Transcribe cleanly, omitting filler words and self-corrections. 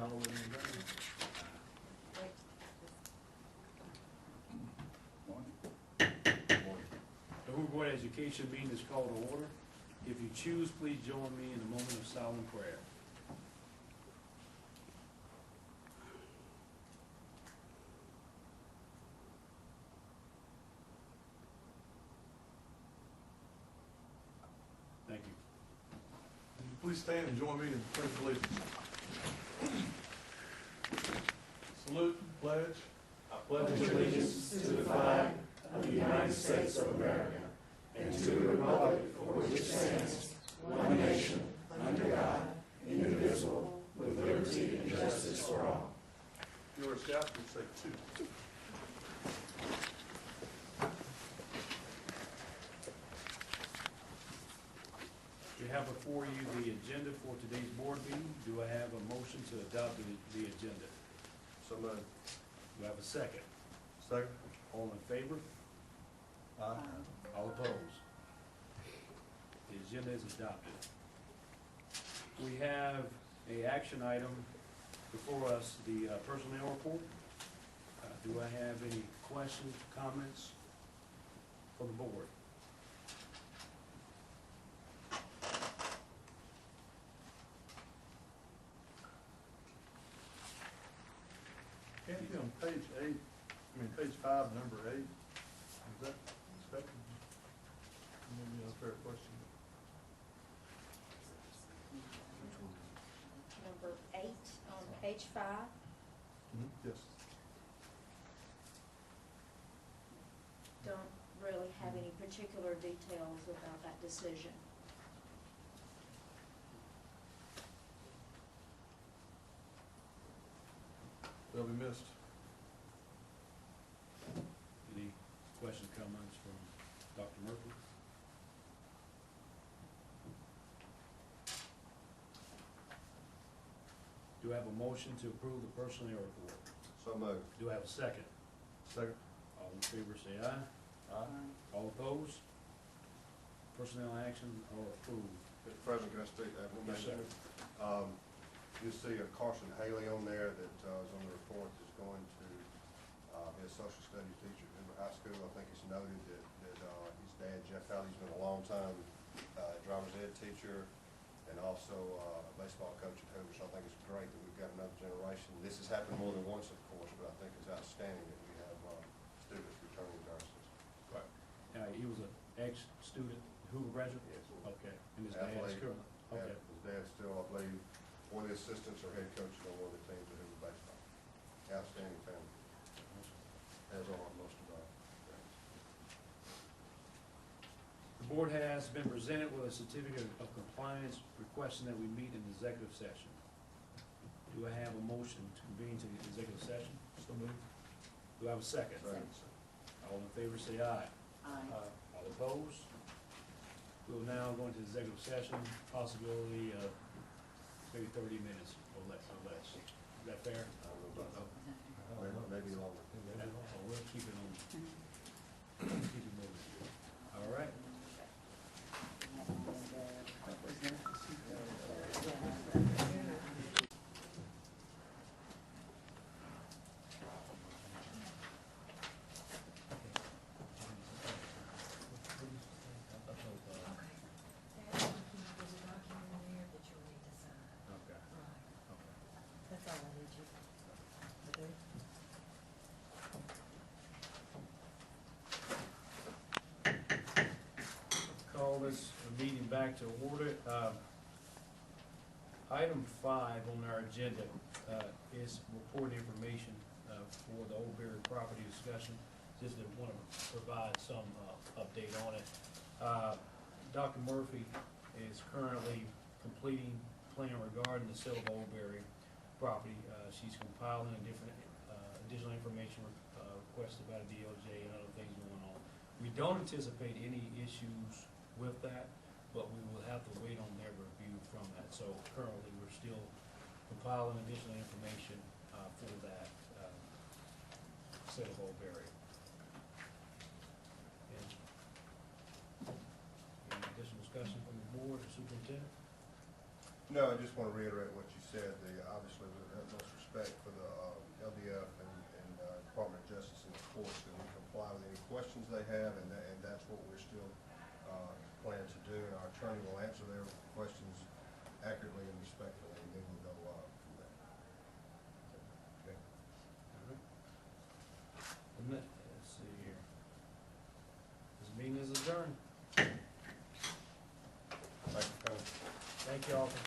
call it in vain. The Hoover Board of Education meeting is called to order. If you choose, please join me in a moment of silent prayer. Thank you. Would you please stand and join me in the pledge of allegiance? Salute, pledge. I pledge allegiance to the flag of the United States of America and to the republic for which it stands, one nation, under God, indivisible, with liberty and justice for all. If you're a scout, you say two. We have before you the agenda for today's board meeting. Do I have a motion to adopt the agenda? So moved. Do I have a second? Second. All in favor? Aye. All opposed? The agenda is adopted. We have a action item before us, the personnel report. Do I have any questions, comments from the board? Anthony, on page 5, number 8, is that expected? Maybe a fair question. Number 8 on page 5. Yes. Don't really have any particular details about that decision. They'll be missed. Any questions, comments from Dr. Murphy? Do I have a motion to approve the personnel report? So moved. Do I have a second? Second. All in favor say aye. Aye. All opposed? Personnel actions are approved. Mr. President, can I speak? Yes, sir. You see Carson Haley on there that is on the report that's going to be a social studies teacher at Hoover High School. I think it's noted that his dad, Jeff Haley's been a long time driver's ed teacher and also a baseball coach at Hoover. So I think it's great that we've got another generation. This has happened more than once, of course, but I think it's outstanding that we have students returning to our system. Right. He was an ex-student, Hoover graduate? Yes. Okay. And his dad's Athlete. current? Okay. His dad's still, I believe, one of the assistants or head coaches on one of the teams at Hoover baseball. Outstanding family, as are most of our friends. The board has been presented with a certificate of compliance requesting that we meet in executive session. Do I have a motion to convene to the executive session? So moved. Do I have a second? Second. All in favor say aye. Aye. All opposed? We will now go into executive session, possibility of maybe 30 minutes or less. Is that fair? Maybe longer. We'll keep it on. Keep it moving. All right. Okay. That's all I need you to do. Call this meeting back to order. Item 5 on our agenda is report information for the Old Berry property discussion. Just want to provide some update on it. Dr. Murphy is currently completing plan regarding the sale of Old Berry property. She's compiling additional information requested by the DOJ and other things going on. We don't anticipate any issues with that, but we will have to wait on their review from that. So currently, we're still compiling additional information for that sale of Old Berry. And any additional discussion from the board or superintendent? No, I just want to reiterate what you said, obviously with the utmost respect for the LDF and Department of Justice and the courts, that we comply with any questions they have, and that's what we're still planning to do, and our attorney will answer their questions accurately and respectfully, and then we'll go from there. Okay. Let's see here. This meeting is adjourned. Thank you, Colonel. Thank you all for